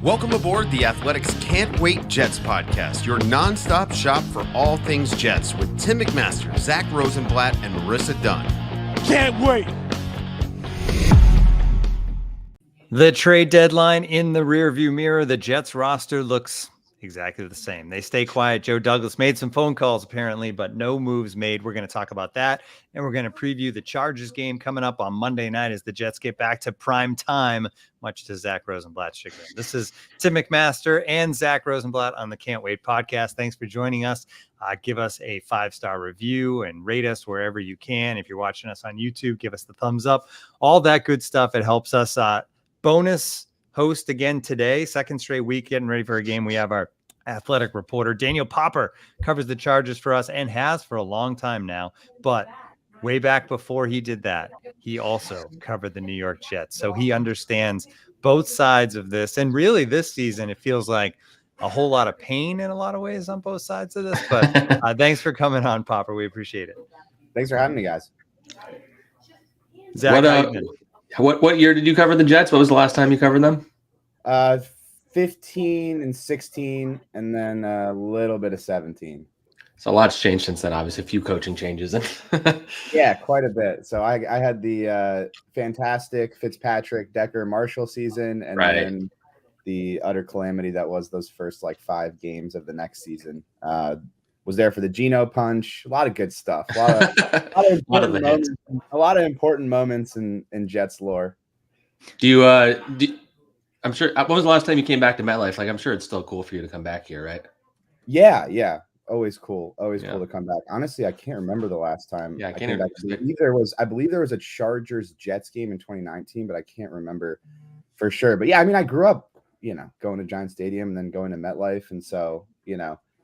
Welcome aboard the Athletics Can't Wait Jets podcast, your nonstop shop for all things Jets with Tim McMaster, Zack Rosenblatt, and Marissa Dunn. Can't wait! The trade deadline in the rearview mirror. The Jets roster looks exactly the same. They stay quiet. Joe Douglas made some phone calls apparently, but no moves made. We're going to talk about that, and we're going to preview the Chargers game coming up on Monday night as the Jets get back to prime time, much to Zack Rosenblatt's chagrin. This is Tim McMaster and Zack Rosenblatt on the Can't Wait podcast. Thanks for joining us. Give us a 5-star review and rate us wherever you can. If you're watching us on YouTube, give us the thumbs up. All that good stuff. It helps us. Bonus host again today, second straight week, getting ready for a game. We have our athletic reporter, Daniel Popper, covers the Chargers for us and has for a long time now. But way back before he did that, he also covered the New York Jets. So he understands both sides of this. And really this season, it feels like a whole lot of pain in a lot of ways on both sides of this. But thanks for coming on, Popper. We appreciate it. Thanks for having me, guys. Zack, what year did you cover the Jets? What was the last time you covered them? 15 and 16, and then a little bit of 17. So a lot's changed since then, obviously. A few coaching changes. Yeah, quite a bit. So I had the fantastic Fitzpatrick, Decker, Marshall season, and then the utter calamity that was those first 5 games of the next season. Was there for the Geno punch. A lot of good stuff. A lot of important moments in Jets lore. I'm sure. When was the last time you came back to MetLife? I'm sure it's still cool for you to come back here, right? Yeah. Always cool. Always cool to come back. Honestly, I can't remember the last time. Yeah, I can't remember. I believe there was a Chargers Jets game in 2019, but I can't remember for sure. But yeah, I mean, I grew up, going to Giant Stadium and then going to MetLife, and so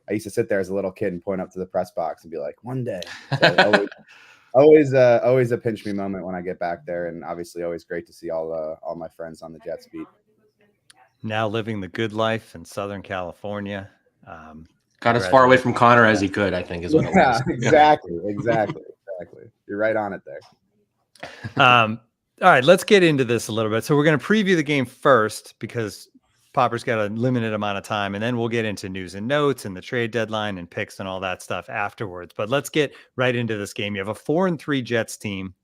I used to sit there as a little kid and point up to the press box and be like, one day. So always a pinch me moment when I get back there, and obviously always great to see all my friends on the Jets beat. Now living the good life in Southern California. Got as far away from Connor as he could, I think, is what it was. Exactly. You're right on it there. All right, let's get into this a little bit. So we're going to preview the game first because Popper's got a limited amount of time, and then we'll get into news and notes and the trade deadline and picks and all that stuff afterwards. But let's get right into this game. You have a 4-3 Jets team.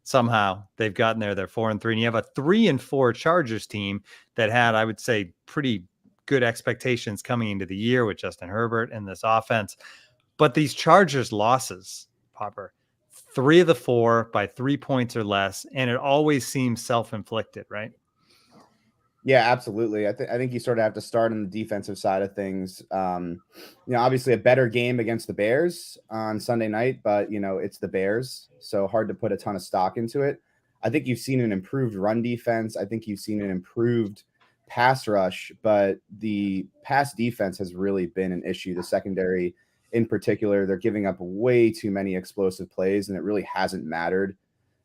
Somehow they've gotten there. They're 4-3, and you have a 3-4 Chargers team that had, I would say, pretty good expectations coming into the year with Justin Herbert and this offense. But these Chargers losses, Popper, 3 of the 4 by 3 points or less, and it always seems self-inflicted, right? Yeah, absolutely. I think you sort of have to start on the defensive side of things. Obviously a better game against the Bears on Sunday night, but it's the Bears, so hard to put a ton of stock into it. I think you've seen an improved run defense. I think you've seen an improved pass rush, but the pass defense has really been an issue. The secondary in particular, they're giving up way too many explosive plays, and it really hasn't mattered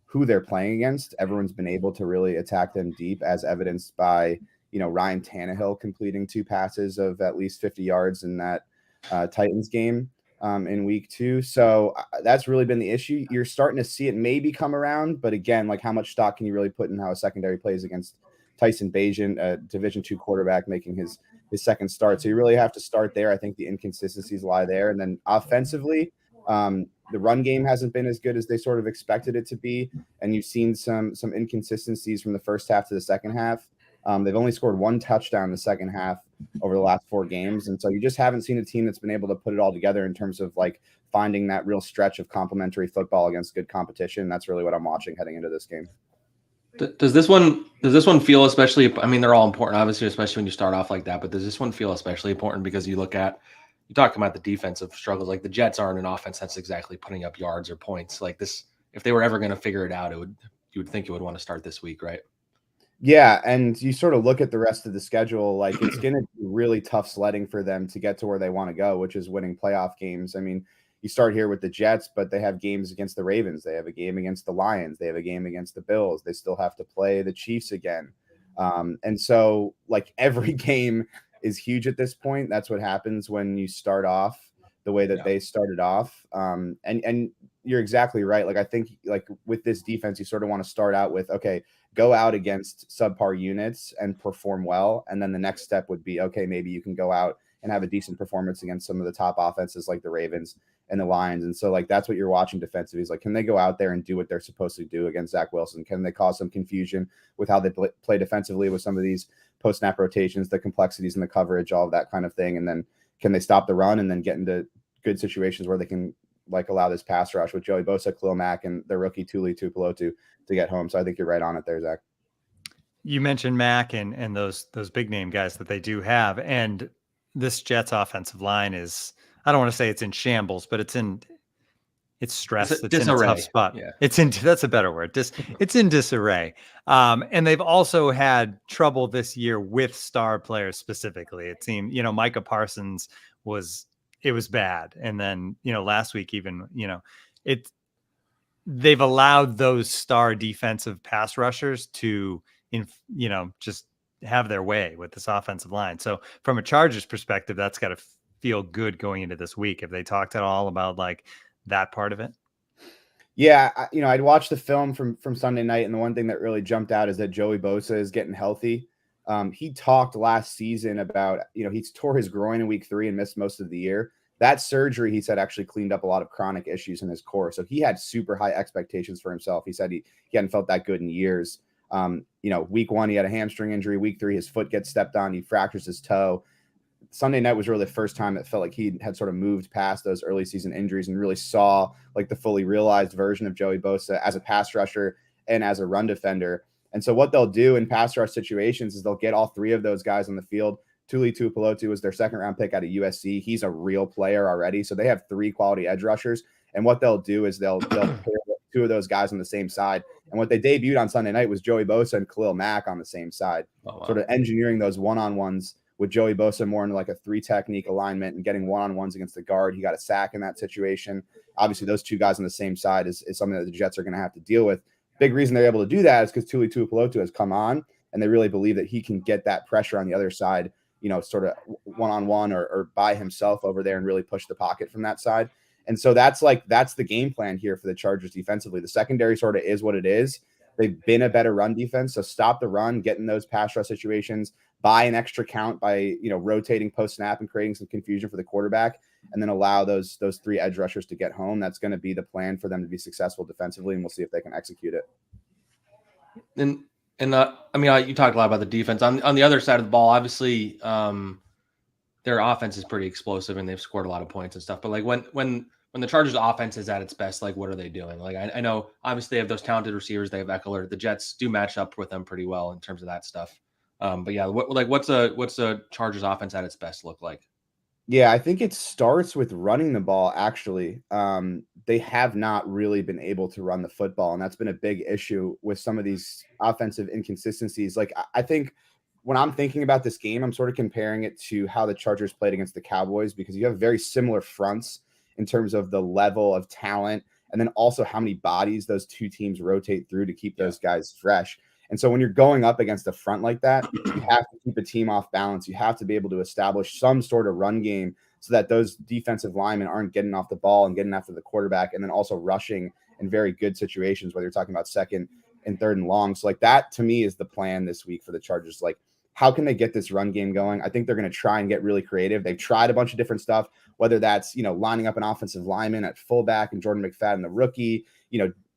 who they're playing against. Everyone's been able to really attack them deep, as evidenced by, Ryan Tannehill completing 2 passes of at least 50 yards in that Titans game in week 2. So that's really been the issue. You're starting to see it maybe come around, but again, how much stock can you really put in how a secondary plays against Tyson Bagent, a Division II quarterback making his second start? So you really have to start there. I think the inconsistencies lie there. And then offensively, the run game hasn't been as good as they sort of expected it to be, and you've seen some inconsistencies from the first half to the second half. They've only scored 1 touchdown in the second half over the last 4 games, and so you just haven't seen a team that's been able to put it all together in terms of finding that real stretch of complementary football against good competition. That's really what I'm watching heading into this game. Does this one feel especially? I mean, they're all important, obviously, especially when you start off like that. But does this one feel especially important because you talk about the defensive struggles? The Jets aren't an offense that's exactly putting up yards or points like this. If they were ever going to figure it out, you would think it would want to start this week, right? Yeah, and you sort of look at the rest of the schedule, it's going to be really tough sledding for them to get to where they want to go, which is winning playoff games. I mean, you start here with the Jets, but they have games against the Ravens. They have a game against the Lions. They have a game against the Bills. They still have to play the Chiefs again. And so every game is huge at this point. That's what happens when you start off the way that they started off. And you're exactly right. Like, I think like with this defense, you sort of want to start out with, okay, go out against subpar units and perform well. And then the next step would be, okay, maybe you can go out and have a decent performance against some of the top offenses like the Ravens and the Lions. And so like, that's what you're watching defensively is like, can they go out there and do what they're supposed to do against Zach Wilson? Can they cause some confusion with how they play defensively with some of these post-snap rotations, the complexities in the coverage, all of that kind of thing? And then can they stop the run and then get into good situations where they can like allow this pass rush with Joey Bosa, Khalil Mack, and the rookie Tuli Tuipulotu to get home? So I think you're right on it there, Zach. You mentioned Mack and those big name guys that they do have, and this Jets offensive line is, I don't want to say it's in shambles, but it's stressed. It's in a tough spot. Yeah. That's a better word. It's in disarray. And they've also had trouble this year with star players specifically. It seemed, Micah Parsons was bad. And then, last week even, they've allowed those star defensive pass rushers to, just have their way with this offensive line. So from a Chargers perspective, that's got to feel good going into this week. Have they talked at all about like that part of it? Yeah, I'd watched the film from Sunday night, and the one thing that really jumped out is that Joey Bosa is getting healthy. He talked last season about, he tore his groin in week 3 and missed most of the year. That surgery, he said, actually cleaned up a lot of chronic issues in his core. So he had super high expectations for himself. He said he hadn't felt that good in years. Week 1, he had a hamstring injury. Week 3, his foot gets stepped on. He fractures his toe. Sunday night was really the first time it felt like he had sort of moved past those early season injuries and really saw like the fully realized version of Joey Bosa as a pass rusher and as a run defender. And so what they'll do in pass rush situations is they'll get all 3 of those guys on the field. Tuli Tuipulotu was their 2nd round pick out of USC. He's a real player already. So they have 3 quality edge rushers. And what they'll do is they'll pair 2 of those guys on the same side. And what they debuted on Sunday night was Joey Bosa and Khalil Mack on the same side, sort of engineering those one-on-ones with Joey Bosa more into like a 3 technique alignment and getting one-on-ones against the guard. He got a sack in that situation. Obviously, those 2 guys on the same side is something that the Jets are going to have to deal with. Big reason they're able to do that is because Tuli Tuipulotu has come on, and they really believe that he can get that pressure on the other side, sort of one-on-one or by himself over there and really push the pocket from that side. And so that's the game plan here for the Chargers defensively. The secondary sort of is what it is. They've been a better run defense. So stop the run, get in those pass rush situations, buy an extra count by, rotating post snap and creating some confusion for the quarterback, and then allow those 3 edge rushers to get home. That's going to be the plan for them to be successful defensively, and we'll see if they can execute it. And you talked a lot about the defense on the other side of the ball. Obviously, their offense is pretty explosive and they've scored a lot of points and stuff. But like when the Chargers offense is at its best, like what are they doing? Like I know obviously they have those talented receivers. They have Eckler. The Jets do match up with them pretty well in terms of that stuff. But yeah, what's a Chargers offense at its best look like? Yeah, I think it starts with running the ball, actually. They have not really been able to run the football, and that's been a big issue with some of these offensive inconsistencies. Like, I think when I'm thinking about this game, I'm sort of comparing it to how the Chargers played against the Cowboys, because you have very similar fronts in terms of the level of talent and then also how many bodies those 2 teams rotate through to keep those guys fresh. And so when you're going up against a front like that, you have to keep a team off balance. You have to be able to establish some sort of run game so that those defensive linemen aren't getting off the ball and getting after the quarterback, and then also rushing in very good situations, whether you're talking about 2nd and 3rd and long. So like that to me is the plan this week for the Chargers. Like, how can they get this run game going? I think they're going to try and get really creative. They've tried a bunch of different stuff, whether that's, lining up an offensive lineman at fullback and Jordan McFadden, the rookie,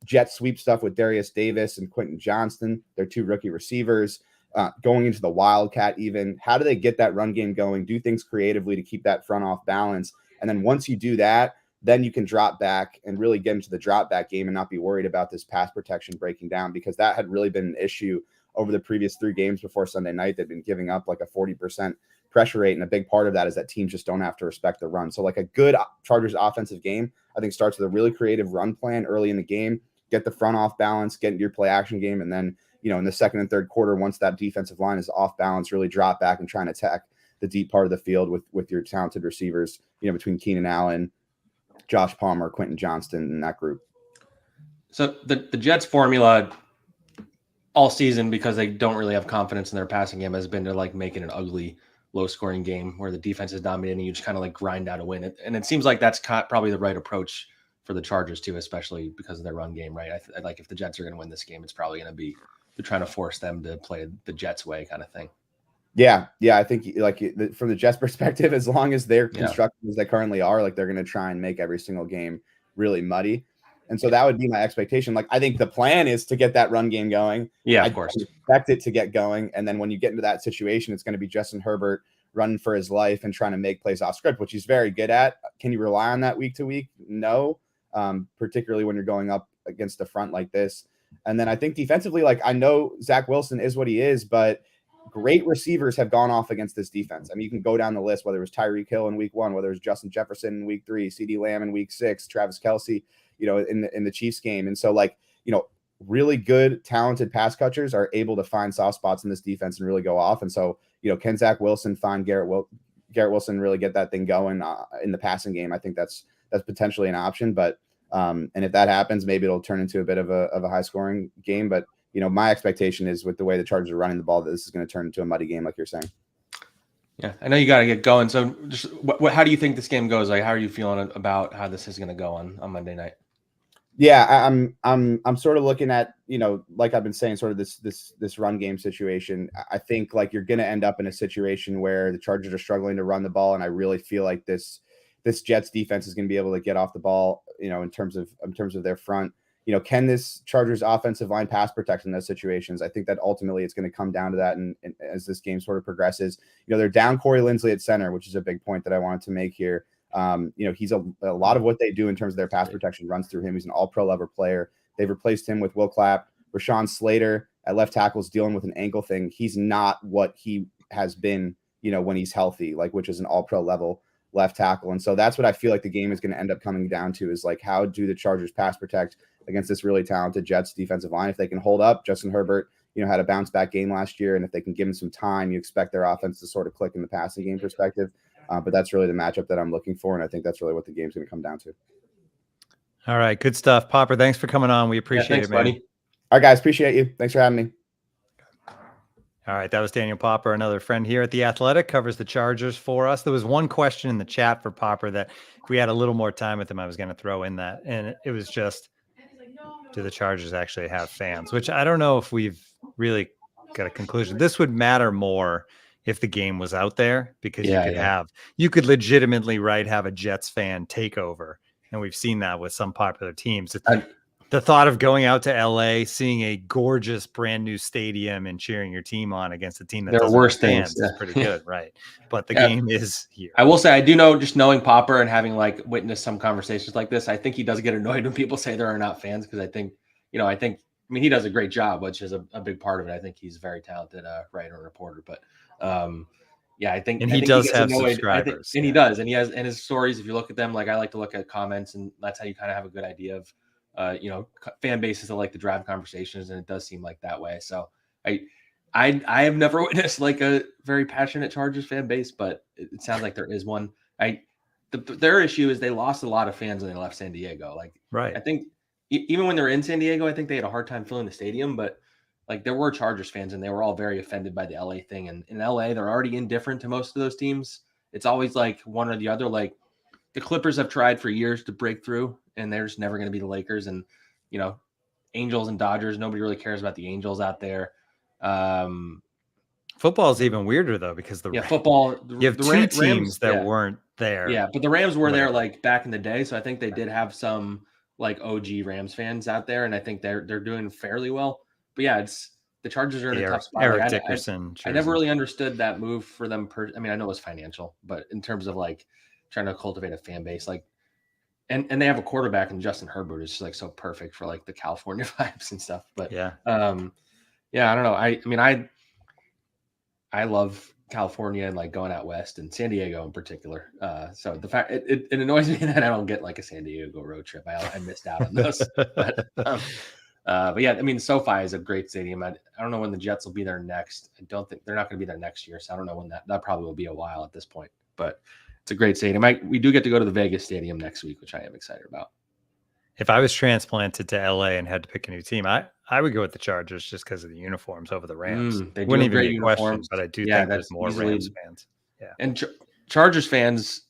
jet sweep stuff with Darius Davis and Quentin Johnston, their 2 rookie receivers, going into the Wildcat even. How do they get that run game going, do things creatively to keep that front off balance? And then once you do that, then you can drop back and really get into the drop back game and not be worried about this pass protection breaking down, because that had really been an issue over the previous 3 games before Sunday night. They've been giving up like a 40% pressure rate, and a big part of that is that teams just don't have to respect the run. So like a good Chargers offensive game, I think, starts with a really creative run plan early in the game, get the front off balance, get into your play action game, and then, in the 2nd and 3rd quarter, once that defensive line is off balance, really drop back and try and attack the deep part of the field with your talented receivers, between Keenan Allen, Josh Palmer, Quentin Johnston, and that group. So the Jets formula all season, because they don't really have confidence in their passing game, has been to like make it an ugly, low-scoring game where the defense is dominating. You just kind of like grind out a win. And it seems like that's probably the right approach for the Chargers too, especially because of their run game, right? I like if the Jets are going to win this game, it's probably going to be they're trying to force them to play the Jets way kind of thing. Yeah, I think like from the Jets perspective, as long as they're constructed as they currently are, like they're going to try and make every single game really muddy. And so that would be my expectation. Like I think the plan is to get that run game going. Yeah, I of course. expect it to get going, and then when you get into that situation, it's going to be Justin Herbert running for his life and trying to make plays off script, which he's very good at. Can you rely on that week to week? No, particularly when you're going up against the front like this. And then I think defensively, like I know Zach Wilson is what he is, but great receivers have gone off against this defense. I mean, you can go down the list, whether it was Tyreek Hill in week 1, whether it was Justin Jefferson in week 3, CeeDee Lamb in week 6, Travis Kelce, in the Chiefs game. And so like, really good, talented pass catchers are able to find soft spots in this defense and really go off. And so, can Zach Wilson find Garrett Wilson really get that thing going in the passing game? I think that's potentially an option, but and if that happens, maybe it'll turn into a bit of a high scoring game. But my expectation is with the way the Chargers are running the ball, that this is going to turn into a muddy game, like you're saying. Yeah, I know you got to get going. So, just how do you think this game goes? Like, how are you feeling about how this is going to go on Monday night? Yeah, I'm sort of looking at like I've been saying, sort of this run game situation. I think like you're going to end up in a situation where the Chargers are struggling to run the ball, and I really feel like this Jets defense is going to be able to get off the ball. In terms of their front. Can this Chargers offensive line pass protect in those situations? I think that ultimately it's going to come down to that. And as this game sort of progresses, they're down Corey Linsley at center, which is a big point that I wanted to make here. He's a lot of what they do in terms of their pass protection runs through him. He's an all-pro level player. They've replaced him with Will Clapp. Rashawn Slater at left tackle is dealing with an ankle thing. He's not what he has been, when he's healthy, like, which is an all-pro level left tackle. And so that's what I feel like the game is going to end up coming down to, is like, how do the Chargers pass protect against this really talented Jets defensive line? If they can hold up, Justin Herbert, had a bounce back game last year. And if they can give him some time, you expect their offense to sort of click in the passing game perspective. But that's really the matchup that I'm looking for. And I think that's really what the game's going to come down to. All right. Good stuff. Popper, thanks for coming on. We appreciate it, man. Buddy. All right, guys. Appreciate you. Thanks for having me. All right. That was Daniel Popper, another friend here at The Athletic, covers the Chargers for us. There was one question in the chat for Popper that if we had a little more time with him, I was going to throw in that. And it was just, do the Chargers actually have fans? Which I don't know if we've really got a conclusion. This would matter more if the game was out there, because you could legitimately have a Jets fan take over. And we've seen that with some popular teams. The thought of going out to LA, seeing a gorgeous brand new stadium and cheering your team on against a team that doesn't have fans is pretty good, right? But the game is here. I will say, I do know, just knowing Popper and having like witnessed some conversations like this, I think he does get annoyed when people say there are not fans, because I think, he does a great job, which is a big part of it. I think he's a very talented writer and reporter, but I think, and he does have subscribers, and he does, and he has, and his stories, if you look at them, like I like to look at comments, and that's how you kind of have a good idea of fan bases that like to drive conversations, and it does seem like that way. So I have never witnessed like a very passionate Chargers fan base, but it sounds like there is one. Their issue is they lost a lot of fans when they left San Diego. I think even when they were in San Diego, I think they had a hard time filling the stadium, but like there were Chargers fans and they were all very offended by the LA thing. And in LA, they're already indifferent to most of those teams. It's always like one or the other. Like the Clippers have tried for years to break through, and they're just never going to be the Lakers. And, Angels and Dodgers, nobody really cares about the Angels out there. Football is even weirder though, because football, you have two teams that weren't there. Yeah, but the Rams were there like back in the day. So I think they did have some like OG Rams fans out there, and I think they're doing fairly well. But yeah, it's the Chargers are in a tough spot. Eric Dickerson. I never really understood that move for them. I mean, I know it was financial, but in terms of like trying to cultivate a fan base, like, and they have a quarterback in Justin Herbert is just like so perfect for like the California vibes and stuff. But I don't know. I love California and like going out west, and San Diego in particular. So the fact it annoys me that I don't get like a San Diego road trip. I missed out on those. But yeah, I mean, SoFi is a great stadium. I don't know when the Jets will be there next. I don't think they're not going to be there next year. So I don't know when that probably will be a while at this point, but it's a great stadium. We do get to go to the Vegas stadium next week, which I am excited about. If I was transplanted to LA and had to pick a new team, I would go with the Chargers just because of the uniforms over the Rams. They wouldn't even great be questions, but I do think there's more Rams fans. Yeah, and Chargers fans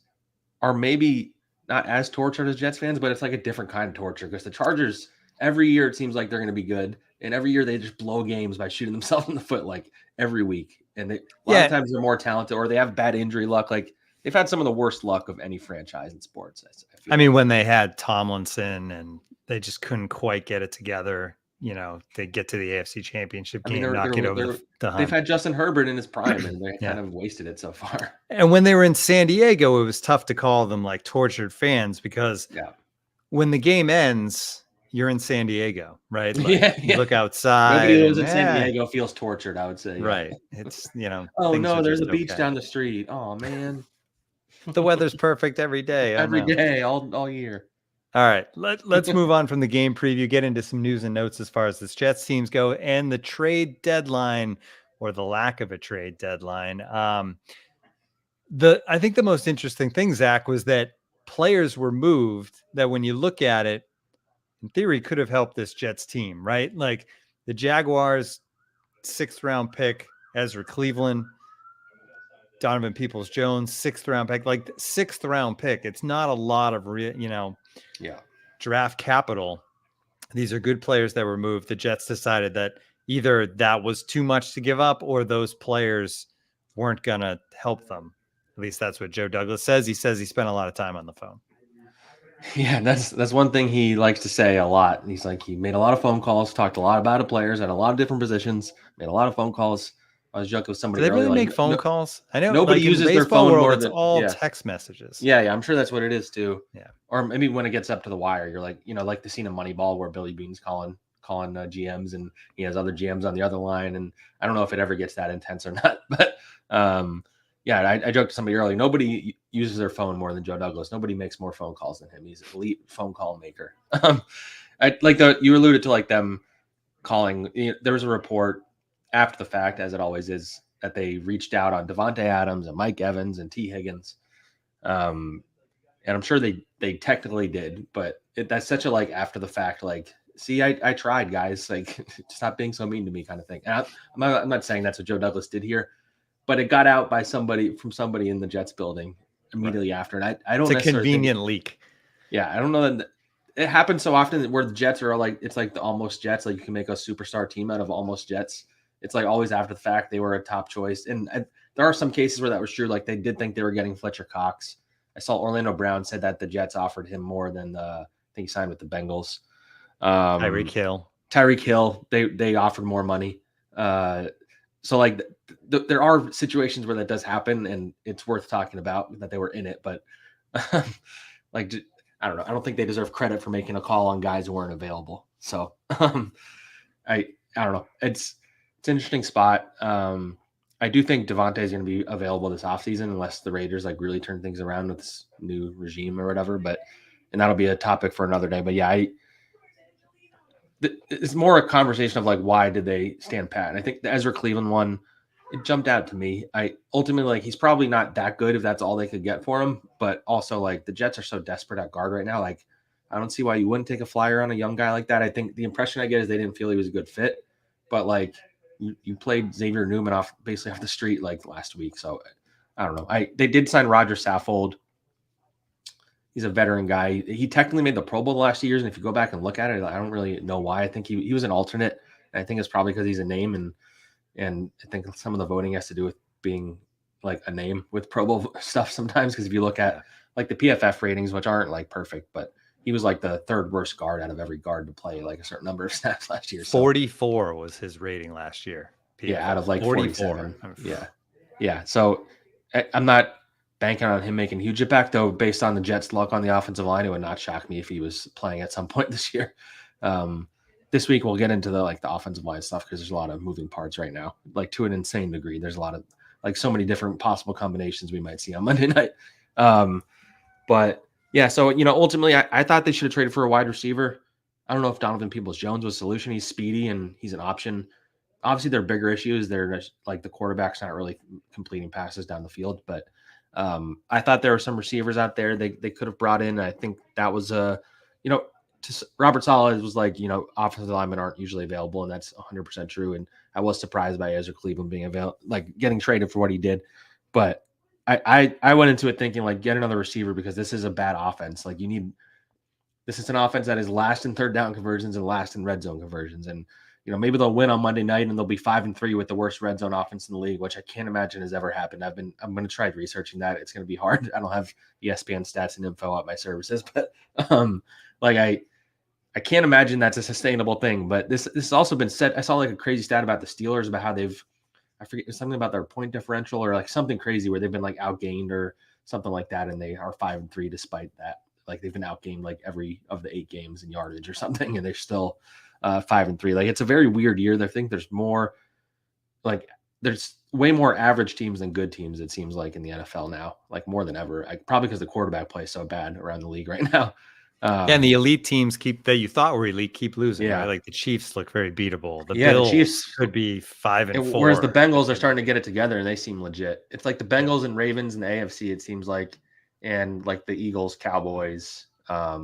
are maybe not as tortured as Jets fans, but it's like a different kind of torture because the Chargers every year it seems like they're going to be good, and every year they just blow games by shooting themselves in the foot like every week. And a lot of times they're more talented, or they have bad injury luck. Like they've had some of the worst luck of any franchise in sports. I mean, when they had Tomlinson and they just couldn't quite get it together, they get to the AFC Championship game, knock it over the hump. They've had Justin Herbert in his prime, and they kind of wasted it so far. And when they were in San Diego, it was tough to call them like tortured fans because when the game ends, you're in San Diego, right? Like, you look outside. Nobody who lives in San Diego feels tortured, I would say. Right. It's, oh, no, there's a beach down the street. Oh, man. The weather's perfect every day. Every day, all year. All right. Let's move on from the game preview, get into some news and notes as far as this Jets teams go and the trade deadline or the lack of a trade deadline. I think the most interesting thing, Zach, was that players were moved that when you look at it, in theory, could have helped this Jets team, right? Like the Jaguars' 6th round pick, Ezra Cleveland, Donovan Peoples-Jones, 6th round pick, like 6th round pick. It's not a lot of draft capital. These are good players that were moved. The Jets decided that either that was too much to give up or those players weren't going to help them. At least that's what Joe Douglas says. He says he spent a lot of time on the phone. Yeah, that's one thing he likes to say a lot. He's like, he made a lot of phone calls, talked a lot about the players at a lot of different positions, made a lot of phone calls. I was joking with somebody. Do they really make phone calls? I know nobody uses their phone more than all text messages. Yeah, I'm sure that's what it is too. Yeah, or maybe when it gets up to the wire, you're like, like the scene of Moneyball where Billy Bean's calling GMs and he has other GMs on the other line, and I don't know if it ever gets that intense or not, but I joked to somebody earlier. Nobody uses their phone more than Joe Douglas. Nobody makes more phone calls than him. He's an elite phone call maker. You alluded to like them calling. There was a report after the fact, as it always is, that they reached out on Devontae Adams and Mike Evans and T. Higgins. And I'm sure they technically did, but that's such a like after the fact, like, see, I tried, guys, like stop being so mean to me kind of thing. And I'm not saying that's what Joe Douglas did here, but it got out by somebody in the Jets building immediately after. And I don't. It's a convenient leak. Yeah, I don't know that it happens so often where the Jets are like, it's like the almost Jets. Like you can make a superstar team out of almost Jets. It's like always after the fact they were a top choice, and there are some cases where that was true. Like they did think they were getting Fletcher Cox. I saw Orlando Brown said that the Jets offered him more than I think he signed with the Bengals. Tyreek Hill. They offered more money. So like there are situations where that does happen, and it's worth talking about that they were in it. But like I don't know. I don't think they deserve credit for making a call on guys who weren't available. So I don't know. It's an interesting spot. I do think Devontae is going to be available this offseason unless the Raiders like really turn things around with this new regime or whatever. And that'll be a topic for another day. But yeah, it's more a conversation of like, why did they stand pat? And I think the Ezra Cleveland one, it jumped out to me. I ultimately like, he's probably not that good if that's all they could get for him, but also like the Jets are so desperate at guard right now. Like, I don't see why you wouldn't take a flyer on a young guy like that. I think the impression I get is they didn't feel he was a good fit, but like you played Xavier Newman basically off the street like last week. So I don't know. They did sign Roger Saffold. He's a veteran guy. He technically made the Pro Bowl the last 2 years. And if you go back and look at it, I don't really know why. I think he was an alternate. And I think it's probably because he's a name. And I think some of the voting has to do with being like a name with Pro Bowl stuff sometimes. Because if you look at like the PFF ratings, which aren't like perfect, but he was like the third worst guard out of every guard to play like a certain number of snaps last year. So, 44 was his rating last year. PFF. Yeah, out of like 44. Yeah. So I'm not banking on him making a huge impact, though. Based on the Jets' luck on the offensive line, it would not shock me if he was playing at some point this year. This week we'll get into the offensive line stuff because there's a lot of moving parts right now, like to an insane degree. There's a lot of like so many different possible combinations we might see on Monday night. But yeah, so ultimately I thought they should have traded for a wide receiver. I don't know if Donovan Peoples-Jones was a solution. He's speedy and he's an option. Obviously, their bigger issues. They're like the quarterback's not really completing passes down the field, but I thought there were some receivers out there they could have brought in. I think that was Robert Saleh was like, offensive linemen aren't usually available, and that's 100% true. And I was surprised by Ezra Cleveland being getting traded for what he did. But I went into it thinking like get another receiver because this is a bad offense. Like this is an offense that is last in third down conversions and last in red zone conversions. And, maybe they'll win on Monday night and they'll be 5-3 with the worst red zone offense in the league, which I can't imagine has ever happened. I'm going to try researching that. It's going to be hard. I don't have ESPN stats and info at my services, but I can't imagine that's a sustainable thing. But this has also been said. I saw like a crazy stat about the Steelers about how I forget something about their point differential or like something crazy where they've been like outgained or something like that. And they are 5-3 despite that. Like they've been outgained like every of the 8 games in yardage or something. And they're still 5-3. Like it's a very weird year. I think there's way more average teams than good teams. It seems like in the NFL now, like more than ever, probably because the quarterback play is so bad around the league right now. And the elite teams that you thought were elite keep losing. Yeah. Right? Like the Chiefs look very beatable. The Bills the Chiefs could be 5-4. Whereas the Bengals are starting to get it together and they seem legit. It's like the Bengals and Ravens in the AFC, it seems like, and like the Eagles, Cowboys. I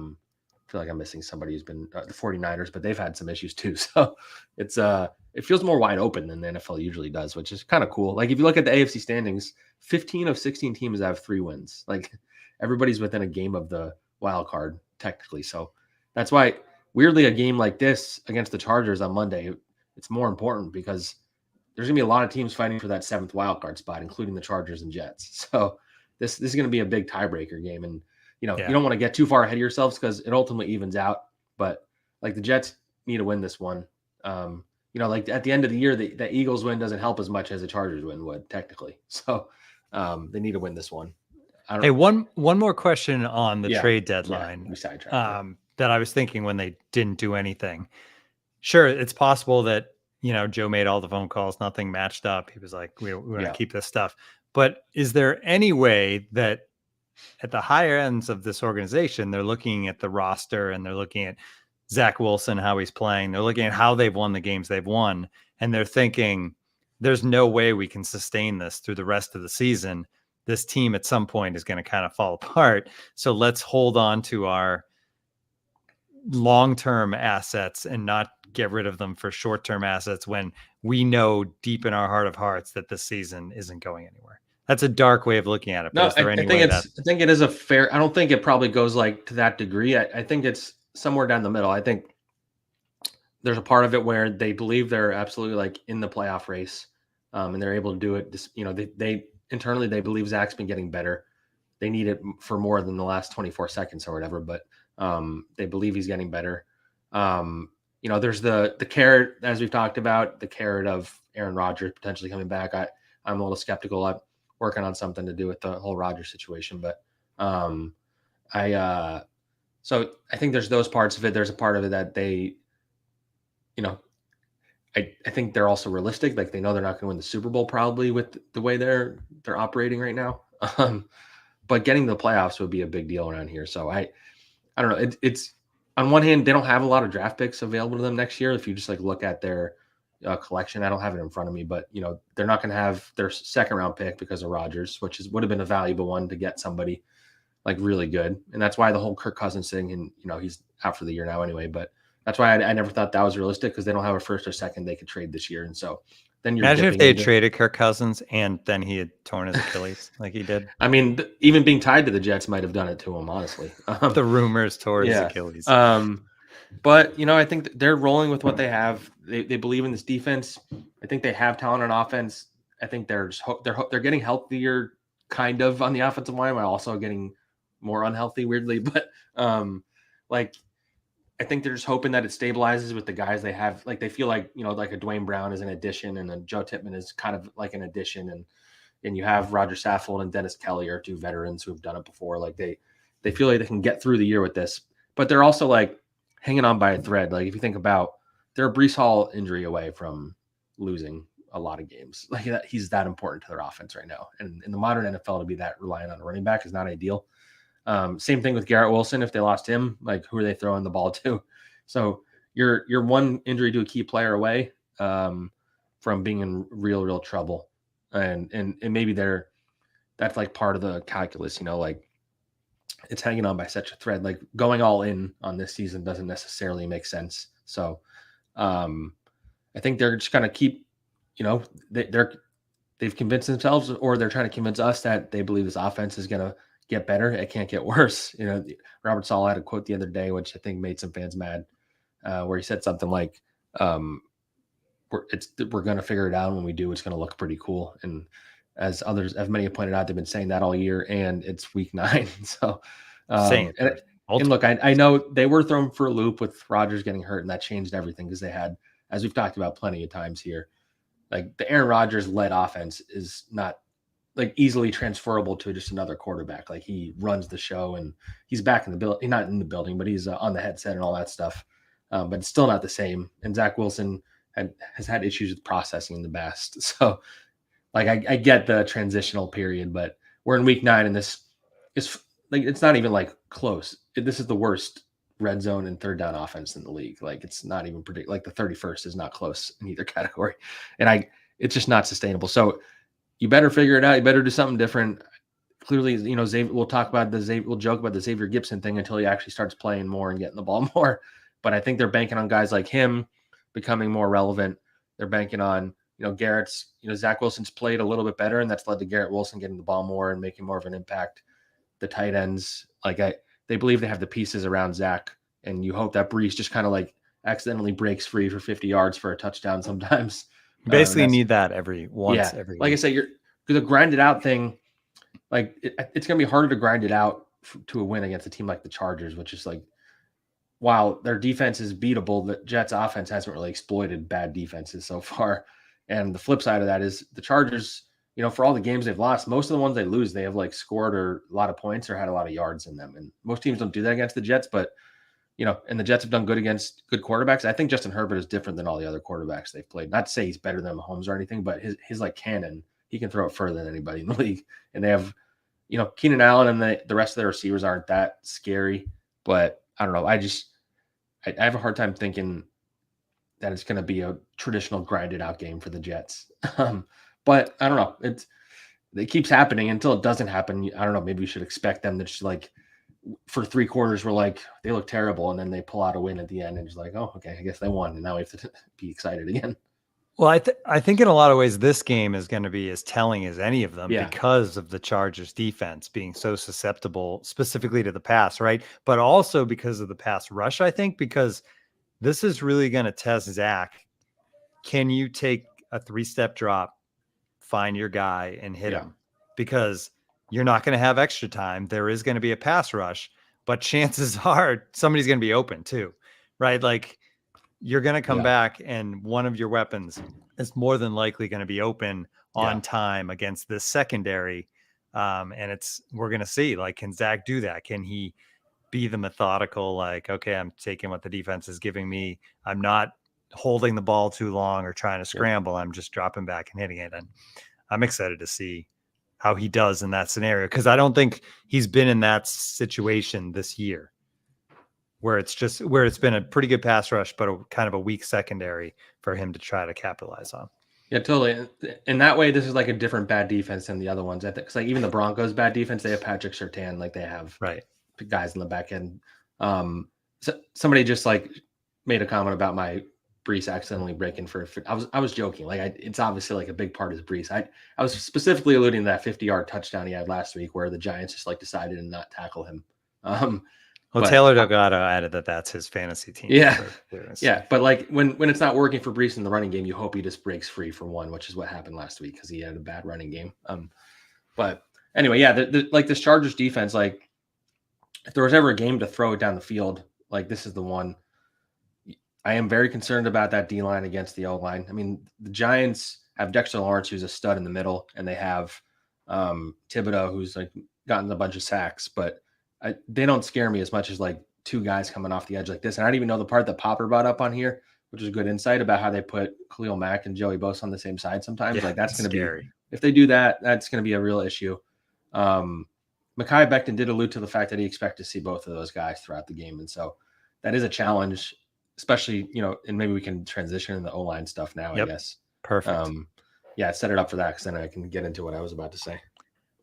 feel like I'm missing somebody who's been the 49ers, but they've had some issues too. So it's it feels more wide open than the NFL usually does, which is kind of cool. Like if you look at the AFC standings, 15 of 16 teams have 3 wins. Like everybody's within a game of the wild card technically. So that's why weirdly a game like this against the Chargers on Monday, it's more important because there's gonna be a lot of teams fighting for that 7th wild card spot, including the Chargers and Jets. So this is going to be a big tiebreaker game. And, you don't want to get too far ahead of yourselves because it ultimately evens out. But like the Jets need to win this one. Like at the end of the year, the Eagles win doesn't help as much as the Chargers win would technically. So they need to win this one. Hey, one more question on the trade deadline that I was thinking when they didn't do anything. Sure, it's possible that, Joe made all the phone calls, nothing matched up. He was like, we want to keep this stuff. But is there any way that at the higher ends of this organization, they're looking at the roster and they're looking at Zach Wilson, how he's playing, they're looking at how they've won the games they've won, and they're thinking, there's no way we can sustain this through the rest of the season. This team at some point is going to kind of fall apart. So let's hold on to our long-term assets and not get rid of them for short-term assets when we know deep in our heart of hearts that this season isn't going anywhere. That's a dark way of looking at it. But I think it is a fair. I don't think it probably goes like to that degree. I think it's somewhere down the middle. I think there's a part of it where they believe they're absolutely like in the playoff race, and they're able to do it. They internally they believe Zach's been getting better. They need it for more than the last 24 seconds or whatever, but they believe he's getting better. There's the carrot, as we've talked about, the carrot of Aaron Rodgers potentially coming back. I'm a little skeptical. I'm working on something to do with the whole Rodgers situation, but so I think there's those parts of it. There's a part of it that they, I think they're also realistic. Like they know they're not going to win the Super Bowl probably with the way they're operating right now. But getting to the playoffs would be a big deal around here. So I don't know. It's on one hand, they don't have a lot of draft picks available to them next year. If you just like look at their collection, I don't have it in front of me, but they're not going to have their 2nd round pick because of Rodgers, which would have been a valuable one to get somebody like really good. And that's why the whole Kirk Cousins thing, and he's out for the year now anyway, but that's why I never thought that was realistic because they don't have a 1st or 2nd they could trade this year. And so then you're imagine if they had traded Kirk Cousins and then he had torn his Achilles like he did. I mean, even being tied to the Jets might have done it to him, honestly. The rumors tore his Achilles. But I think they're rolling with what they have. They believe in this defense. I think they have talent on offense. I think they're getting healthier, kind of on the offensive line, while also getting more unhealthy, weirdly. But I think they're just hoping that it stabilizes with the guys they have. Like they feel like like a Dwayne Brown is an addition, and then Joe Tippmann is kind of like an addition, and you have Roger Saffold and Dennis Kelly are 2 veterans who have done it before. Like they feel like they can get through the year with this, but they're also like hanging on by a thread. Like if you think about, they're a Breece Hall injury away from losing a lot of games. Like he's that important to their offense right now. And in the modern NFL, to be that reliant on a running back is not ideal. Same thing with Garrett Wilson. If they lost him, like who are they throwing the ball to? So you're one injury to a key player away from being in real trouble. And maybe that's like part of the calculus, like it's hanging on by such a thread. Like going all in on this season doesn't necessarily make sense. So I think they're just going to keep, they've convinced themselves, or they're trying to convince us that they believe this offense is going to get better. It can't get worse. Robert Saleh had a quote the other day, which I think made some fans mad, where he said something like, we're going to figure it out. When we do, it's going to look pretty cool. And as many have pointed out, they've been saying that all year, and it's week 9. So, and look, I know they were thrown for a loop with Rodgers getting hurt, and that changed everything because they had, as we've talked about plenty of times here, like the Aaron Rodgers led offense is not like easily transferable to just another quarterback. Like he runs the show, and he's back in the building. He's not in the building, but he's on the headset and all that stuff. But it's still not the same. And Zach Wilson has had issues with processing the best. So like, I get the transitional period, but we're in week 9, and this is like, it's not even like close. This is the worst red zone and third down offense in the league. Like it's not even like the 31st is not close in either category. And it's just not sustainable. So you better figure it out. You better do something different. Clearly, we'll joke about the Xavier Gibson thing until he actually starts playing more and getting the ball more. But I think they're banking on guys like him becoming more relevant. They're banking on, Zach Wilson's played a little bit better, and that's led to Garrett Wilson getting the ball more and making more of an impact. The tight ends, they believe they have the pieces around Zach, and you hope that Brees just kind of like accidentally breaks free for 50 yards for a touchdown sometimes. Basically need that every week. I say, the grind it out thing, like it's going to be harder to grind it out to a win against a team like the Chargers, which is like, while their defense is beatable, the Jets offense hasn't really exploited bad defenses so far. And the flip side of that is the Chargers, for all the games they've lost, most of the ones they lose, they have like scored or a lot of points or had a lot of yards in them. And most teams don't do that against the Jets, but and the Jets have done good against good quarterbacks. I think Justin Herbert is different than all the other quarterbacks they've played. Not to say he's better than Mahomes or anything, but his like cannon, he can throw it further than anybody in the league. And they have, Keenan Allen and the rest of their receivers aren't that scary, but I don't know. I have a hard time thinking that it's going to be a traditional grinded out game for the Jets. But I don't know. It keeps happening until it doesn't happen. I don't know. Maybe we should expect them to just like, for 3 quarters, we're like, they look terrible. And then they pull out a win at the end and just like, oh, okay, I guess they won. And now we have to be excited again. Well, I think in a lot of ways, this game is going to be as telling as any of them because of the Chargers defense being so susceptible specifically to the pass, right? But also because of the pass rush, I think, because this is really going to test Zach. Can you take a 3-step drop, find your guy and hit him? Because you're not going to have extra time. There is going to be a pass rush, but chances are somebody's going to be open too, right? Like, you're going to come back and one of your weapons is more than likely going to be open on time against this secondary. And we're going to see, like, can Zach do that? Can he be the methodical, like, okay, I'm taking what the defense is giving me. I'm not holding the ball too long or trying to scramble. I'm just dropping back and hitting it. And I'm excited to see how he does in that scenario, because I don't think he's been in that situation this year, where it's been a pretty good pass rush, but kind of a weak secondary for him to try to capitalize on. Yeah, totally. In that way, this is like a different bad defense than the other ones. I think, because like even the Broncos' bad defense, they have Patrick Surtain, like they have guys in the back end. So somebody just like made a comment about my Brees accidentally breaking for. I was joking. Like it's obviously like a big part is Brees. I was specifically alluding to that 50-yard touchdown he had last week, where the Giants just like decided to not tackle him. Well, Taylor Delgado added that that's his fantasy team. Yeah. But like when it's not working for Brees in the running game, you hope he just breaks free for one, which is what happened last week because he had a bad running game. But anyway, like this Chargers defense, like if there was ever a game to throw it down the field, like this is the one. I am very concerned about that D-line against the O-line. I mean, the Giants have Dexter Lawrence, who's a stud in the middle, and they have Thibodeau, who's like gotten a bunch of sacks, but they don't scare me as much as like 2 guys coming off the edge like this. And I don't even know the part that Popper brought up on here, which is good insight about how they put Khalil Mack and Joey Bosa on the same side sometimes. Like that's going to be, if they do that, that's going to be a real issue. Mekhi Becton did allude to the fact that he expects to see both of those guys throughout the game. And so that is a challenge, especially, and maybe we can transition in the O-line stuff now, I guess. Perfect. Set it up for that, because then I can get into what I was about to say.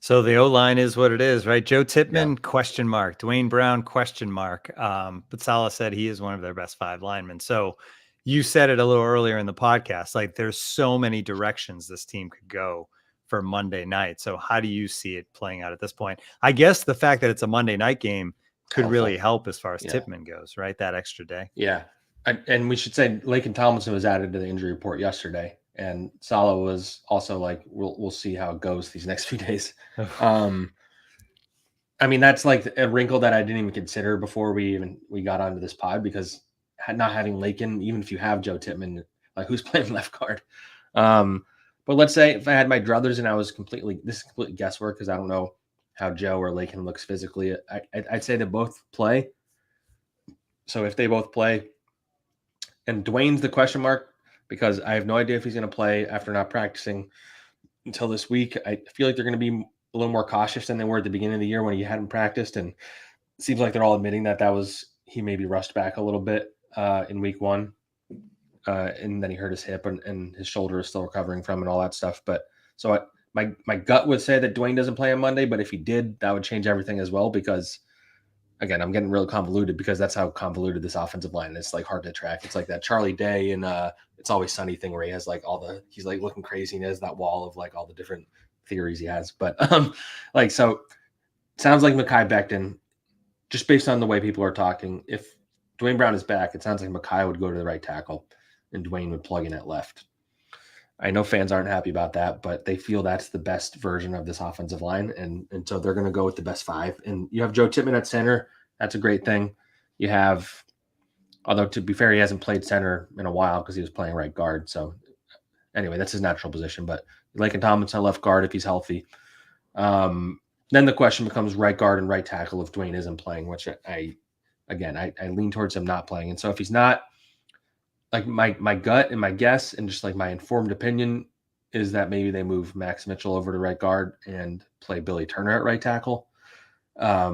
So the O-line is what it is, right? Joe Tippmann, question mark. Dwayne Brown, question mark. But Saleh said he is one of their best 5 linemen. So you said it a little earlier in the podcast, like there's so many directions this team could go for Monday night. So how do you see it playing out at this point? I guess the fact that it's a Monday night game could really help as far as Tippmann goes, right? That extra day. Yeah. And we should say Lakin Tomlinson was added to the injury report yesterday, and Salah was also like, we'll see how it goes these next few days. I mean, that's like a wrinkle that I didn't even consider before we got onto this pod, because not having Lakin, even if you have Joe Tippmann, like who's playing left guard. But let's say if I had my druthers and this is completely guesswork because I don't know how Joe or Lakin looks physically. I'd say they both play. So if they both play, and Dwayne's the question mark because I have no idea if he's going to play after not practicing until this week. I feel like they're going to be a little more cautious than they were at the beginning of the year when he hadn't practiced. And it seems like they're all admitting that he maybe rushed back a little bit in week one. And then he hurt his hip and his shoulder is still recovering from and all that stuff. But so my gut would say that Dwayne doesn't play on Monday, but if he did, that would change everything as well, because again, I'm getting really convoluted because that's how convoluted this offensive line is. It's like hard to track. It's like that Charlie Day and It's Always Sunny thing where he has like he's like looking crazy and he has that wall of like all the different theories he has. But so it sounds like Mekhi Becton, just based on the way people are talking, if Dwayne Brown is back, it sounds like Mekhi would go to the right tackle and Dwayne would plug in at left. I know fans aren't happy about that, but they feel that's the best version of this offensive line. And so they're going to go with the best five. And you have Joe Tippmann at center. That's a great thing. You have, although to be fair, he hasn't played center in a while because he was playing right guard. So anyway, that's his natural position. But Lakin Tomlinson left guard if he's healthy. Then the question becomes right guard and right tackle if Dwayne isn't playing, which I lean towards him not playing. And so if he's not, like my gut and my guess and just like my informed opinion is that maybe they move Max Mitchell over to right guard and play Billy Turner at right tackle. I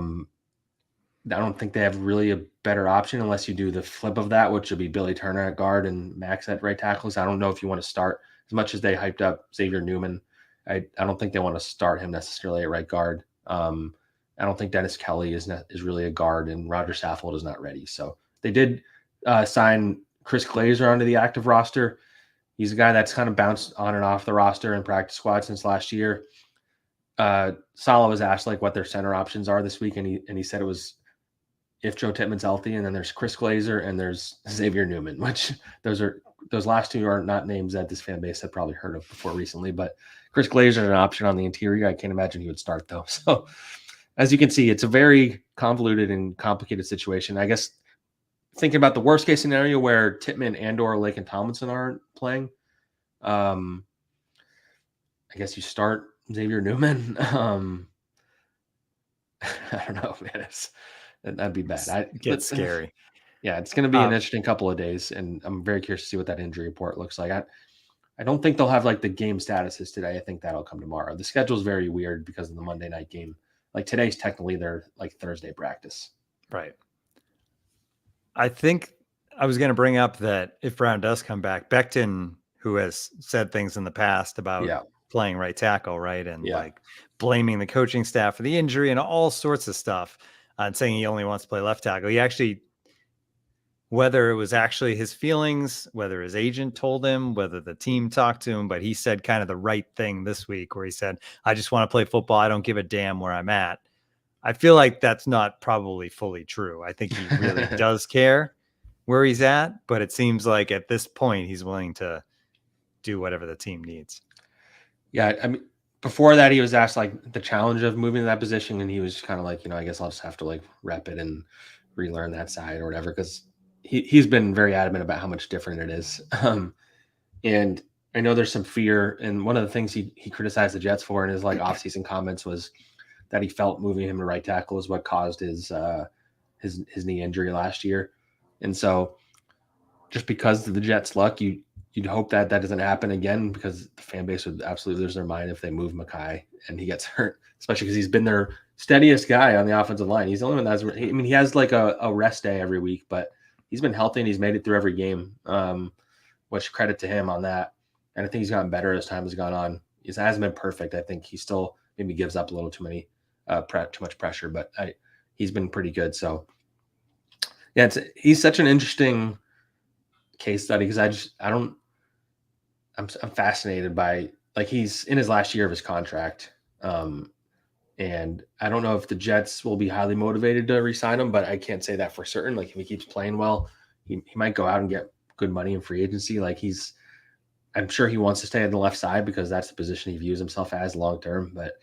don't think they have really a better option unless you do the flip of that, which would be Billy Turner at guard and Max at right tackles. I don't know if you want to start, as much as they hyped up Xavier Newman. I don't think they want to start him necessarily at right guard. I don't think Dennis Kelly is really a guard, and Roger Saffold is not ready. So they did sign Chris Glazer onto the active roster. He's a guy that's kind of bounced on and off the roster and practice squad since last year. Salah was asked like what their center options are this week, and he said it was if Joe Tippmann's healthy, and then there's Chris Glazer and there's Xavier Newman, which those last two are not names that this fan base had probably heard of before recently. But Chris Glazer is an option on the interior. I can't imagine he would start though. So as you can see, it's a very convoluted and complicated situation. I guess thinking about the worst case scenario where Tippmann and or Lakin Tomlinson aren't playing, I guess you start Xavier Newman. I don't know, man. That'd be bad. It gets scary. Yeah, it's going to be an interesting couple of days, and I'm very curious to see what that injury report looks like. I don't think they'll have like the game statuses today. I think that'll come tomorrow. The schedule is very weird because of the Monday night game. Like today's technically their like Thursday practice. Right. I think I was going to bring up that if Brown does come back, Becton, who has said things in the past about playing right tackle, right, and like blaming the coaching staff for the injury and all sorts of stuff, and saying he only wants to play left tackle. He actually, whether it was actually his feelings, whether his agent told him, whether the team talked to him, but he said kind of the right thing this week where he said, I just want to play football. I don't give a damn where I'm at. I feel like that's not probably fully true. I think he really does care where he's at, but it seems like at this point he's willing to do whatever the team needs. Yeah, I mean, before that he was asked like the challenge of moving to that position, and he was kind of like, I guess I'll just have to like rep it and relearn that side or whatever, because he's been very adamant about how much different it is. And I know there's some fear, and one of the things he criticized the Jets for in his like offseason comments was that he felt moving him to right tackle is what caused his knee injury last year. And so just because of the Jets' luck, you'd hope that doesn't happen again, because the fan base would absolutely lose their mind if they move Mekhi and he gets hurt, especially because he's been their steadiest guy on the offensive line. He's the only one that's, I mean, he has like a rest day every week, but he's been healthy and he's made it through every game, which credit to him on that. And I think he's gotten better as time has gone on. He hasn't been perfect. I think he still maybe gives up a little too much pressure, but he's been pretty good. So yeah, he's such an interesting case study because I'm fascinated by like he's in his last year of his contract. And I don't know if the Jets will be highly motivated to re-sign him, but I can't say that for certain. Like if he keeps playing well, he might go out and get good money in free agency. Like I'm sure he wants to stay on the left side because that's the position he views himself as long-term. But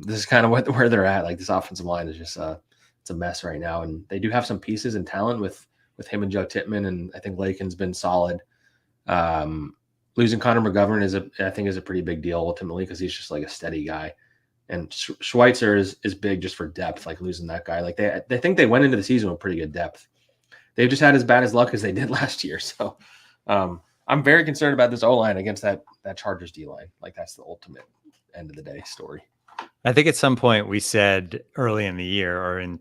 this is kind of where they're at. Like this offensive line is just it's a mess right now. And they do have some pieces and talent with him and Joe Tippmann. And I think Lakin's been solid. Losing Connor McGovern I think is a pretty big deal ultimately because he's just like a steady guy. And Schweitzer is big just for depth, like losing that guy. Like they think they went into the season with pretty good depth. They've just had as bad as luck as they did last year. So I'm very concerned about this O-line against that Chargers D-line. Like that's the ultimate end of the day story. I think at some point we said early in the year or in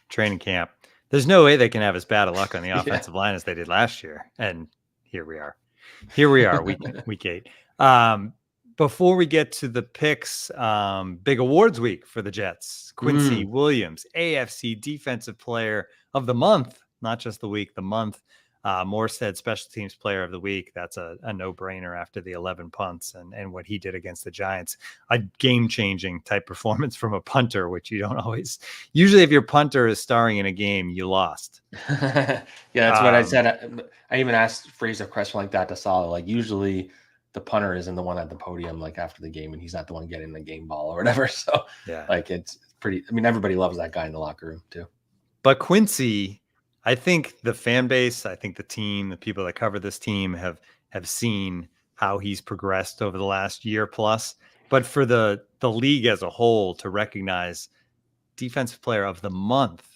training camp, there's no way they can have as bad a luck on the offensive line as they did last year. And here we are. Week 8. Before we get to the picks, big awards week for the Jets. Quincy Williams, AFC Defensive Player of the Month, not just the week, the month. Morstead, Special Teams Player of the Week. That's a no-brainer after the 11 punts and what he did against the Giants. A game-changing type performance from a punter, which you don't always. Usually, if your punter is starring in a game, you lost. Yeah, that's what I said. I even asked phrase a question like that to Saleh. Like usually the punter isn't the one at the podium like after the game and he's not the one getting the game ball or whatever. So yeah, like it's pretty, I mean, everybody loves that guy in the locker room too. But Quincy, I think the fan base, I think the team, the people that cover this team have seen how he's progressed over the last year plus. But for the league as a whole to recognize Defensive Player of the Month,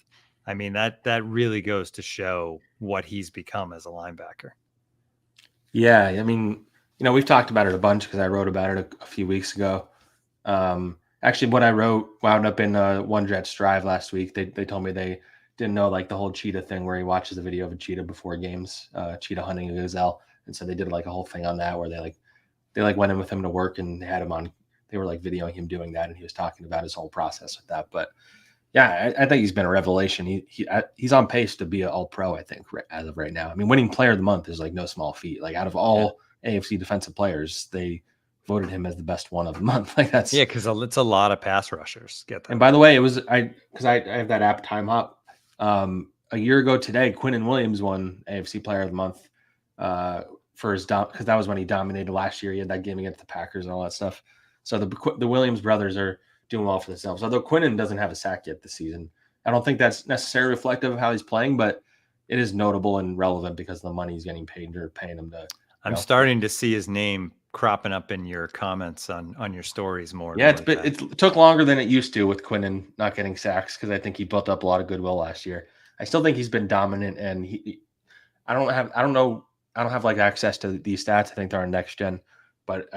I mean, that really goes to show what he's become as a linebacker. Yeah, I mean, we've talked about it a bunch because I wrote about it a few weeks ago. Actually, what I wrote wound up in One Jets Drive last week. They told me they didn't know like the whole cheetah thing where he watches a video of a cheetah before games, cheetah hunting a gazelle. And so they did like a whole thing on that where they went in with him to work and they had him on. They were like videoing him doing that, and he was talking about his whole process with that. But yeah, I think he's been a revelation. He's on pace to be an All-Pro, I think, as of right now. I mean, winning Player of the Month is like no small feat. Like out of all AFC defensive players, they voted him as the best one of the month. Like that's because it's a lot of pass rushers. Get that. And by the way, it was because I have that app Time Hop. A year ago today, Quinnen Williams won AFC Player of the Month for his because that was when he dominated last year. He had that game against the Packers and all that stuff. So the Williams brothers are doing well for themselves. Although Quinnen doesn't have a sack yet this season, I don't think that's necessarily reflective of how he's playing, but it is notable and relevant because the money he's getting paid or paying him to. I'm starting to see his name cropping up in your comments on your stories more. Yeah, it took longer than it used to with Quinnen not getting sacks because I think he built up a lot of goodwill last year. I still think he's been dominant, and I don't have like access to these stats. I think they're on next gen, but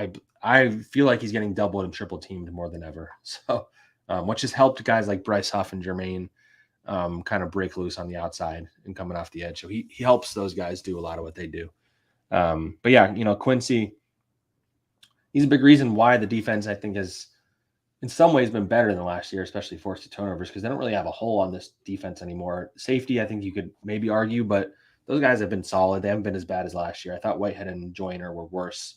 I feel like he's getting doubled and triple teamed more than ever. So, which has helped guys like Bryce Huff and Jermaine kind of break loose on the outside and coming off the edge. So he helps those guys do a lot of what they do. But yeah, Quincy, he's a big reason why the defense, I think, has in some ways been better than last year, especially forced to turnovers, because they don't really have a hole on this defense anymore. Safety, I think you could maybe argue, but those guys have been solid. They haven't been as bad as last year. I thought Whitehead and Joyner were worse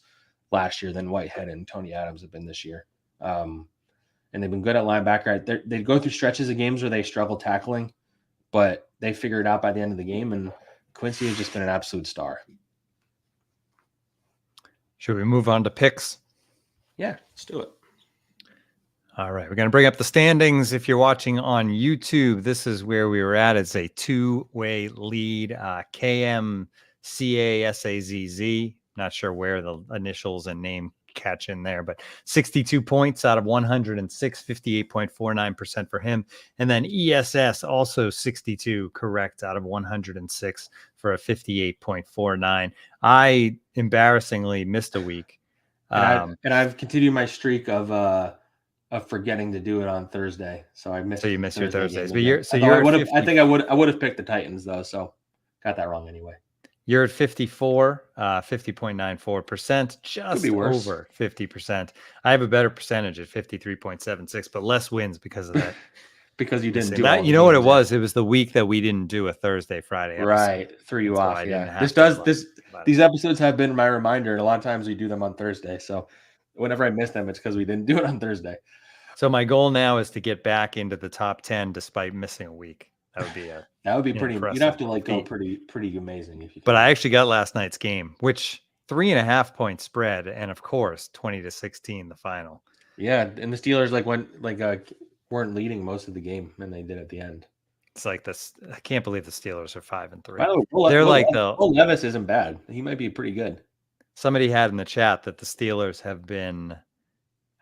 last year than Whitehead and Tony Adams have been this year. And they've been good at linebacker. They go through stretches of games where they struggle tackling, but they figure it out by the end of the game, and Quincy has just been an absolute star. Should we move on to picks? Yeah, let's do it. All right, we're going to bring up the standings. If you're watching on YouTube, this is where we were at. It's a two-way lead. KMCASAZZ. Not sure where the initials and name catch in there, but 62 points out of 106, 58.49% for him. And then ESS also 62 correct out of 106 for a 58.49. I embarrassingly missed a week. And I've continued my streak of forgetting to do it on Thursday. So I missed. So you missed your Thursdays, but I think I would have picked the Titans though. So got that wrong anyway. You're at 54, 50.94%, just over 50%. I have a better percentage at 53.76, but less wins because of that. Because you didn't do that. You know what it was? It was the week that we didn't do a Thursday, Friday episode. Right. Threw you off. Yeah. These episodes have been my reminder. And a lot of times we do them on Thursday. So whenever I miss them, it's because we didn't do it on Thursday. So my goal now is to get back into the top 10 despite missing a week. That would be pretty. You'd have to like go pretty amazing if you. But I actually got last night's game, which 3.5 point spread, and of course 20-16 the final. Yeah, and the Steelers weren't leading most of the game, and they did at the end. It's like this. I can't believe the Steelers are 5-3. By the way, They're like Will Levis isn't bad. He might be pretty good. Somebody had in the chat that the Steelers have been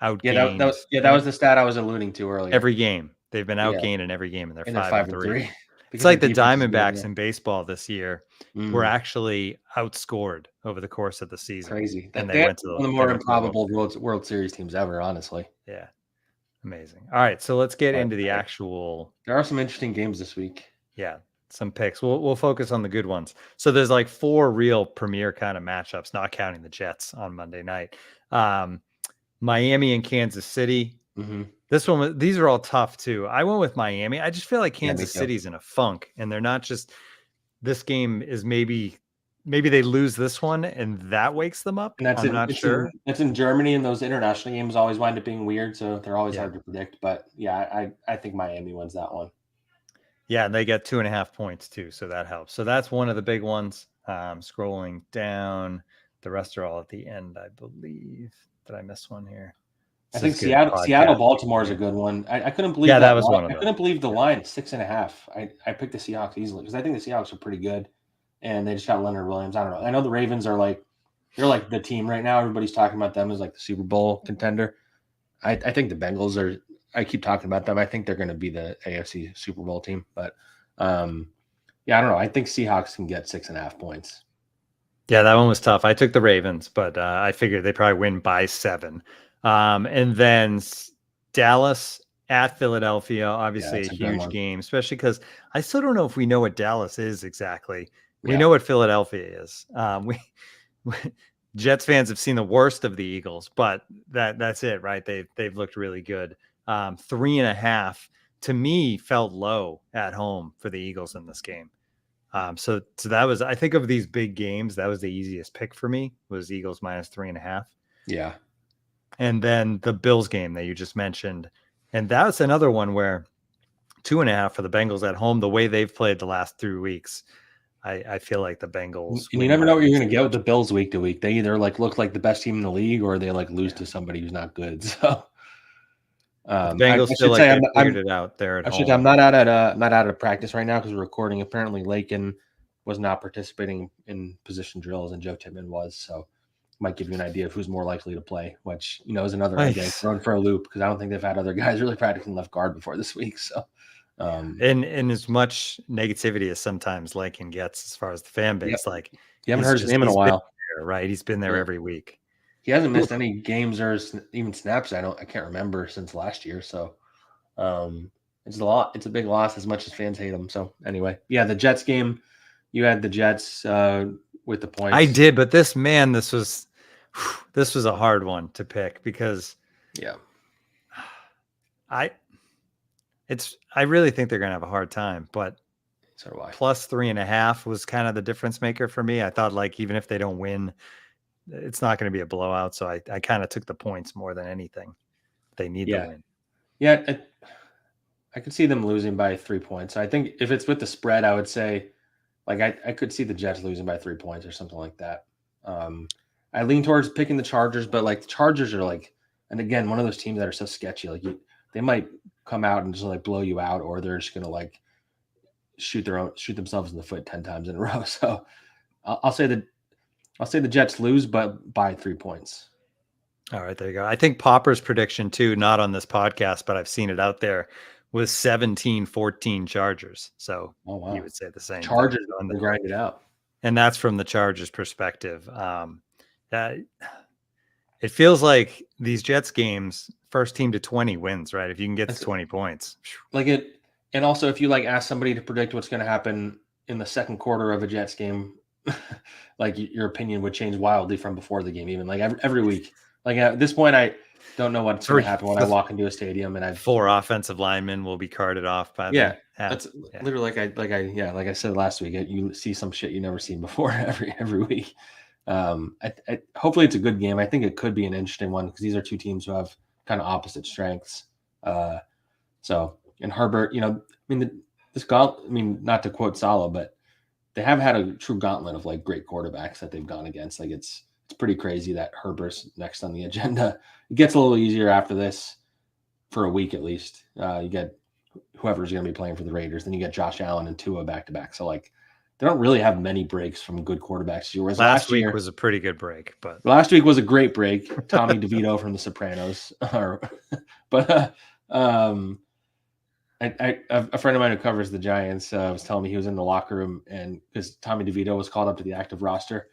outgained. That was the stat I was alluding to earlier. Every game they've been outgained in every game, and they're 5-3. It's like the Diamondbacks in baseball this year were actually outscored over the course of the season. Crazy. And they went to one of the more improbable World Series teams ever, honestly. Yeah. Amazing. All right, so let's get into the actual. There are some interesting games this week. Yeah, some picks. We'll focus on the good ones. So there's like 4 real premier kind of matchups, not counting the Jets on Monday night. Miami and Kansas City. Mm-hmm. These are all tough too. I went with Miami. I just feel like Kansas City's in a funk, and they're not just. This game is maybe they lose this one, and that wakes them up. And I'm not sure. It's in Germany, and those international games always wind up being weird, so they're always hard to predict. But yeah, I think Miami wins that one. Yeah, and they get 2.5 points too, so that helps. So that's one of the big ones. Scrolling down, the rest are all at the end, I believe. Did I miss one here? I think Seattle Baltimore is a good one. I couldn't believe that was one of them. I couldn't believe the line 6.5. I picked the Seahawks easily because I think the Seahawks are pretty good, and they just got Leonard Williams. I don't know. I know the Ravens are they're like the team right now. Everybody's talking about them as like the Super Bowl contender. I think the Bengals are. I keep talking about them. I think they're going to be the AFC Super Bowl team, but I don't know. I think Seahawks can get 6.5 points. Yeah, that one was tough. I took the Ravens, but I figured they probably win by 7. And then Dallas at Philadelphia, obviously a huge game, especially because I still don't know if we know what Dallas is exactly. We know what Philadelphia is. Jets fans have seen the worst of the Eagles, but that's it, right? They've looked really good. 3.5 to me felt low at home for the Eagles in this game. So that was, I think of these big games, that was the easiest pick for me was Eagles minus 3.5. Yeah. And then the Bills game that you just mentioned. And that's another one where 2.5 for the Bengals at home, the way they've played the last 3 weeks. I feel like the Bengals. And you never know what you're going to get with the Bills week to week. They either look like the best team in the league or they lose to somebody who's not good. So the Bengals feel like they figured it out there at home. I'm not out at practice right now because we're recording. Apparently Lakin was not participating in position drills and Joe Tittman was. So might give you an idea of who's more likely to play, which, is another idea thrown for a loop because I don't think they've had other guys really practicing left guard before this week. So, and as much negativity as sometimes Lakin gets as far as the fan base, you haven't heard his name in a while, there, right? He's been there every week. He hasn't missed any games or even snaps. I can't remember since last year. So, it's a lot. It's a big loss as much as fans hate him. So anyway, the Jets game, you had the Jets with the points. I did, but this was a hard one to pick because I really think they're going to have a hard time, but so do I. Plus 3.5 was kind of the difference maker for me. I thought even if they don't win, it's not going to be a blowout. So I kind of took the points more than anything. They need to win. Yeah. I could see them losing by 3 points. I think if it's with the spread, I would say I could see the Jets losing by 3 points or something like that. I lean towards picking the Chargers, but the Chargers are and again, one of those teams that are so sketchy. They might come out and just blow you out, or they're just gonna shoot themselves in the foot 10 times in a row. So I'll say the Jets lose, but by 3 points. All right, there you go. I think Popper's prediction too, not on this podcast, but I've seen it out there, was 17-14 Chargers. So you would say the same. Chargers on the grind it out. And that's from the Chargers perspective. It feels like these Jets games, first team to 20 wins, right? If you can get to 20 points. And also if you ask somebody to predict what's going to happen in the second quarter of a Jets game, your opinion would change wildly from before the game, even every week. At this point, I don't know what's going to happen when I walk into a stadium and 4 offensive linemen will be carted off by the half. That's literally like I said last week. You see some shit you never seen before every week. Hopefully it's a good game. I think it could be an interesting one because these are two teams who have kind of opposite strengths. And Herbert, not to quote Salah, but they have had a true gauntlet of like great quarterbacks that they've gone against. Like it's pretty crazy that Herbert's next on the agenda. It gets a little easier after this for a week at least. You get whoever's going to be playing for the Raiders. Then you get Josh Allen and Tua back to back. So like they don't really have many breaks from good quarters. Whereas last week was a pretty good break, but last week was a great break. Tommy DeVito from The Sopranos. A friend of mine who covers the Giants was telling me he was in the locker room and because Tommy DeVito was called up to the active roster,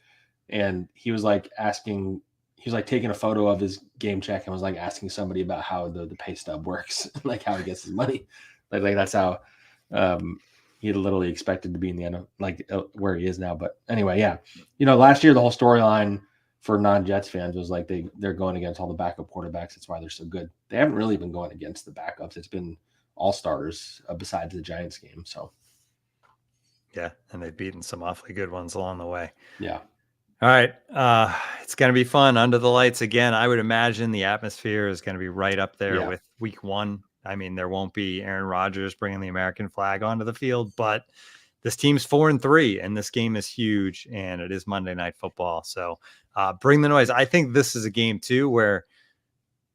and he was like taking a photo of his game check and was like asking somebody about how the pay stub works, like how he gets his money, like that's how he had literally expected to be in the end of where he is now. But anyway, yeah, last year the whole storyline for non-Jets fans was like they're going against all the backup quarterbacks. That's why they're so good. They haven't really been going against the backups. It's been all starters besides the Giants game. So yeah, and they've beaten some awfully good ones along the way. Yeah. All right. It's going to be fun under the lights again. I would imagine the atmosphere is going to be right up there with week one. I mean, there won't be Aaron Rodgers bringing the American flag onto the field, but this team's 4-3 and this game is huge and it is Monday Night Football. So bring the noise. I think this is a game too, where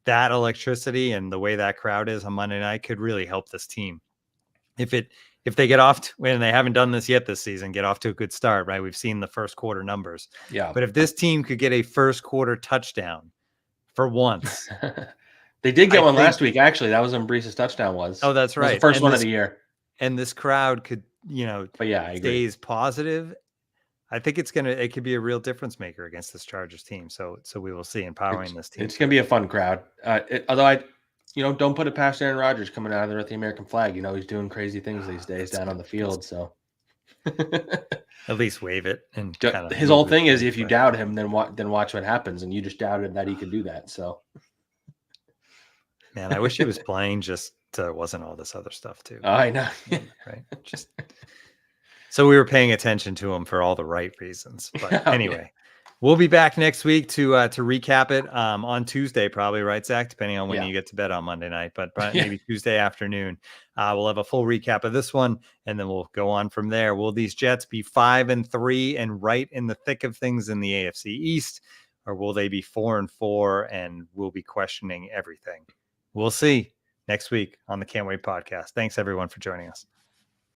that electricity and the way that crowd is on Monday night could really help this team. If they get off to, and they haven't done this yet this season, get off to a good start, right? We've seen the first quarter numbers. Yeah. But if this team could get a first quarter touchdown for once. They did get one last week, actually. That was when Brees's touchdown was. Oh, that's right. It was the first one of the year. And this crowd could, but yeah, I agree. Stays positive. I think it could be a real difference maker against this Chargers team. So we will see empowering this team. It's going to be a fun crowd. Although don't put it past Aaron Rodgers coming out of there with the American flag. He's doing crazy things these days down on the field. So at least wave it. And his whole thing is, if you doubt him, then watch what happens. And you just doubted that he could do that. So, man, I wish he was playing just wasn't all this other stuff too. Oh, I know. Right. So we were paying attention to him for all the right reasons. But anyway, we'll be back next week to recap it on Tuesday, probably, right, Zach? Depending on when you get to bed on Monday night, but maybe Tuesday afternoon. We'll have a full recap of this one, and then we'll go on from there. Will these Jets be 5-3 and right in the thick of things in the AFC East, or will they be 4-4 and we'll be questioning everything? We'll see next week on the Can't Wait podcast. Thanks, everyone, for joining us.